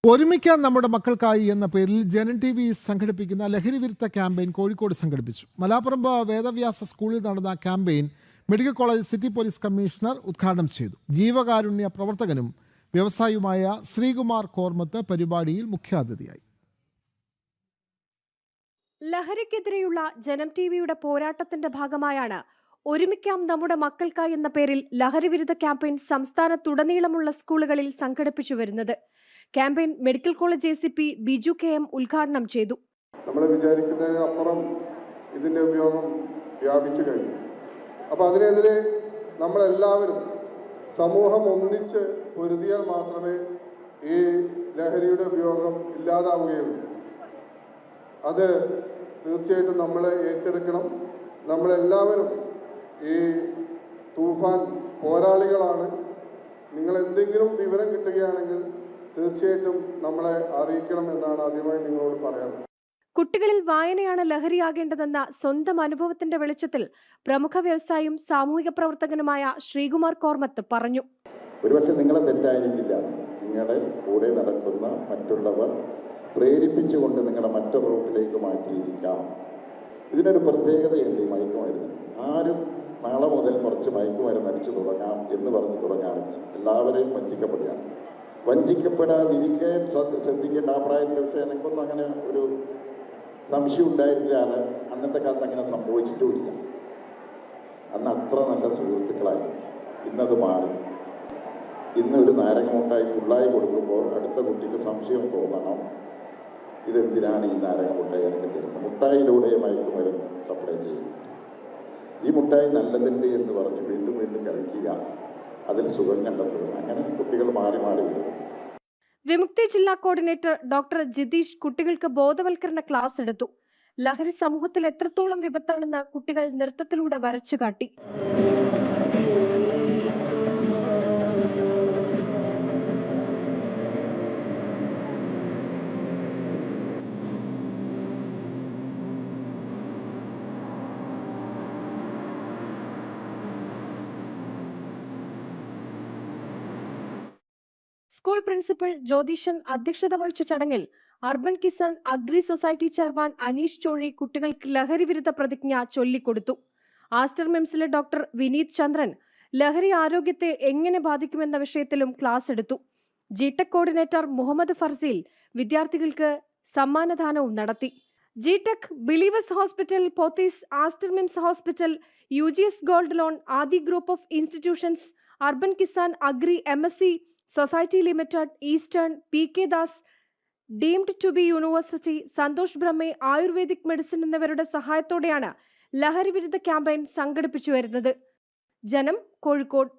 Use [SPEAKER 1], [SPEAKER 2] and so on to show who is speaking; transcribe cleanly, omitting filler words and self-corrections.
[SPEAKER 1] ഒരുമിക്കാൻ നമ്മുടെ മക്കൾക്കായി എന്ന പേരിൽ ജനൻ ടി വി സംഘടിപ്പിക്കുന്ന ലഹരി വിരുദ്ധ ക്യാമ്പയിൻ കോഴിക്കോട് സംഘടിപ്പിച്ചു. മലാപ്പറമ്പ് വേദവ്യാസ സ്കൂളിൽ നടന്ന campaign medical college city police commissioner ഉദ്ഘാടനം ചെയ്തു. ജീവകാരുണ്യ പ്രവർത്തകനും വ്യവസായിയുമായ ശ്രീകുമാർ കോർമത്ത് പരിപാടിയിൽ മുഖ്യാതിഥിയായി.
[SPEAKER 2] ലഹരിക്കെതിരെയുള്ള ജനം ടി വിയുടെ പോരാട്ടത്തിന്റെ ഭാഗമായാണ് ഒരുമിക്കാം നമ്മുടെ മക്കൾക്കായി എന്ന പേരിൽ ലഹരി വിരുദ്ധ ക്യാമ്പയിൻ സംസ്ഥാനത്തുടനീളമുള്ള സ്കൂളുകളിൽ സംഘടിപ്പിച്ചു വരുന്നത്. Campaign medical college ACP Biju KM ഉദ്ഘാടനം ചെയ്തു.
[SPEAKER 3] നമ്മൾ വിചാരിക്കുന്നതിനപ്പുറം ഇതിൻ്റെ ഉപയോഗം വ്യാപിച്ചു കഴിഞ്ഞു. അപ്പോൾ അതിനെതിരെ നമ്മളെല്ലാവരും സമൂഹം ഒന്നിച്ച് പൊരുതിയാൽ മാത്രമേ ഈ ലഹരിയുടെ ഉപയോഗം ഇല്ലാതാവുകയുള്ളൂ. അത് തീർച്ചയായിട്ടും നമ്മൾ ഏറ്റെടുക്കണം. നമ്മളെല്ലാവരും ഈ തൂഫാൻ പോരാളികളാണ്. നിങ്ങൾ എന്തെങ്കിലും വിവരം കിട്ടുകയാണെങ്കിൽ തീർച്ചയായിട്ടും നമ്മളെ അറിയിക്കണം എന്നാണ് ആദ്യമായി നിങ്ങളോട് പറയാനുള്ളത്.
[SPEAKER 2] കുട്ടികളിൽ വായനയാണ് ലഹരിയാകേണ്ടതെന്ന സ്വന്തം അനുഭവത്തിന്റെ വെളിച്ചത്തിൽ പ്രമുഖ വ്യവസായിയും സാമൂഹിക പ്രവർത്തകനുമായ ശ്രീകുമാർ കോർമത്ത് പറഞ്ഞു.
[SPEAKER 4] ഒരുപക്ഷെ നിങ്ങളെ തെറ്റായിരിക്കില്ല, നിങ്ങളുടെ കൂടെ നടക്കുന്ന മറ്റുള്ളവർ പ്രേരിപ്പിച്ചുകൊണ്ട് നിങ്ങളെ മറ്റൊരു റൂട്ടിലേക്ക് മാറ്റിയിരിക്കാം. ഇതിനൊരു പ്രത്യേകതയുണ്ട്. മയക്കുമരുന്ന് ആരും നാളെ മുതൽ കുറച്ച് മയക്കുമരുന്ന് അടിച്ചു തുടങ്ങാം എന്ന് പറഞ്ഞ് തുടങ്ങാറില്ല. എല്ലാവരെയും വഞ്ചിക്കപ്പെടുകയാണ്. വഞ്ചിക്കപ്പെടാതിരിക്കാൻ ശ്രദ്ധിക്കേണ്ട ആ പ്രായത്തിൽ. പക്ഷേ എനിക്കൊന്നും അങ്ങനെ ഒരു സംശയം ഉണ്ടായിരുന്നില്ല. അന്നത്തെ കാലത്ത് അങ്ങനെ സംഭവിച്ചിട്ടുമില്ല. അന്ന് അത്ര നല്ല സുഹൃത്തുക്കളായിരുന്നു. ഇന്നത് മാറി. ഇന്ന് ഒരു നാരങ്ങ മുട്ടായി ഫുള്ളായി കൊടുക്കുമ്പോൾ അടുത്ത കുട്ടിക്ക് സംശയം തോന്നണം, ഇതെന്തിനാണ് ഈ നാരങ്ങ മുട്ടായി എനിക്ക് തരുന്നത്. മുട്ടായിലൂടെ മയക്കുമരുന്ന് സപ്ലൈ ചെയ്യും. ഈ മുട്ടായി നല്ലതിൻ്റെ എന്ന് പറഞ്ഞ് വീണ്ടും വീണ്ടും കഴിക്കുക, അതിൽ സുഖം കണ്ടെത്തുക. അങ്ങനെ കുട്ടികൾ മാറി മാറി വരും.
[SPEAKER 2] വിമുക്തി ജില്ലാ കോർഡിനേറ്റർ ഡോക്ടർ ജിതീഷ് കുട്ടികൾക്ക് ബോധവൽക്കരണ ക്ലാസ് എടുത്തു. ലഹരി സമൂഹത്തിൽ എത്രത്തോളം വിപത്താണെന്ന് കുട്ടികൾ നൃത്തത്തിലൂടെ വരച്ചു കാട്ടി. സ്കൂൾ പ്രിൻസിപ്പൽ ജ്യോതിഷൻ അധ്യക്ഷത വഹിച്ച ചടങ്ങിൽ urban Kisan agri society chairman Aneesh Chozhi കുട്ടികൾക്ക് ലഹരി വിരുദ്ധ പ്രതിജ്ഞ ചൊല്ലിക്കൊടുത്തു. ആസ്റ്റർ മിംസിലെ ഡോക്ടർ വിനീത് ചന്ദ്രൻ ലഹരി ആരോഗ്യത്തെ എങ്ങനെ ബാധിക്കുമെന്ന വിഷയത്തിലും ക്ലാസ് എടുത്തു. ജിടെക് കോർഡിനേറ്റർ മുഹമ്മദ് ഫർസീൽ വിദ്യാർത്ഥികൾക്ക് സമ്മാനദാനവും നടത്തി. ജിടെക്, Believers hospital, Pothys, Aster MIMS hospital, UGS gold loan, Aadi group of institutions, urban Kisan agri MSc society limited, Eastern, PK Das deemed to be university, Santhosh Brahme ayurvedic medicine എന്നിവരുടെ സഹായത്തോടെയാണ് ലഹരി വിരുദ്ധ ക്യാമ്പയിൻ സംഘടിപ്പിച്ചു വരുന്നത്. ജനം, കോഴിക്കോട്.